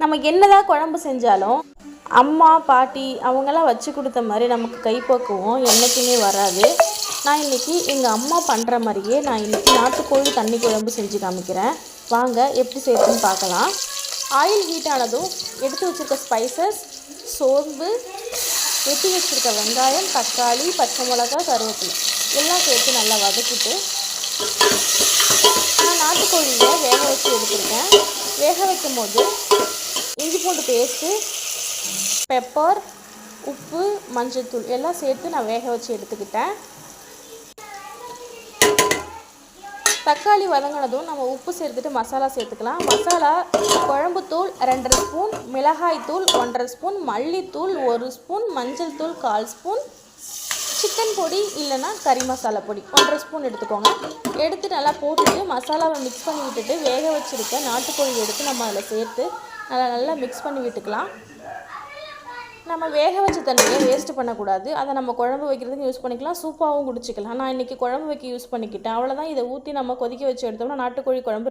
நம்ம என்னதான் குழம்பு செஞ்சாலும் அம்மா பாட்டி அவங்கெல்லாம் வச்சு கொடுத்த மாதிரி நமக்கு கைப்பக்குவம் என்றைக்குமே வராது. நான் இன்றைக்கி எங்கள் அம்மா பண்ணுற மாதிரியே நான் இன்றைக்கி நாட்டுக்கோழி தண்ணி குழம்பு செஞ்சு காமிக்கிறேன். வாங்க எப்படி செய்யறதுன்னு பார்க்கலாம். ஆயில் ஹீட் ஆனதும் எடுத்து வச்சுருக்க ஸ்பைசஸ், சோம்பு, வெட்டி வச்சுருக்க வெங்காயம், தக்காளி, பச்சை மிளகாய், கருவேப்பிலை எல்லாம் சேர்த்து நல்லா வதக்கிட்டு நான் நாட்டுக்கோழியை வேக வச்சு எடுத்துருக்கேன். வேக வைக்கும் போது இஞ்சி பூண்டு பேஸ்ட்டு, பெப்பர், உப்பு, மஞ்சள்தூள் எல்லாம் சேர்த்து நான் வேக வச்சு எடுத்துக்கிட்டேன். தக்காளி வதங்கினதும் நம்ம உப்பு சேர்த்துட்டு மசாலா சேர்த்துக்கலாம். மசாலா குழம்புத்தூள் 2.5 ஸ்பூன், மிளகாய்த்தூள் 1.5 ஸ்பூன், மல்லித்தூள் 1 ஸ்பூன், மஞ்சள் தூள் 1/4 ஸ்பூன், சிக்கன் பொடி இல்லைன்னா கறி மசாலா பொடி 1.5 ஸ்பூன் எடுத்துக்கோங்க. எடுத்து நல்லா போட்டுட்டு மசாலாவை மிக்ஸ் பண்ணி விட்டுட்டு வேக வச்சுருக்க நாட்டுக்கோழி எடுத்து நம்ம அதில் சேர்த்து நல்லா மிக்ஸ் பண்ணி விட்டுக்கலாம். நம்ம வேக வச்ச தண்ணியை வேஸ்ட்டு பண்ணக்கூடாது. அதை நம்ம குழம்பு வைக்கிறதுக்கு யூஸ் பண்ணிக்கலாம், சூப்பாகவும் குடிச்சிக்கலாம். நான் இன்றைக்கி குழம்பு வைக்க யூஸ் பண்ணிக்கிட்டேன். அவ்வளோதான். இதை ஊற்றி நம்ம கொதிக்க வச்சு எடுத்தோம்னா நாட்டுக்கோழி குழம்பு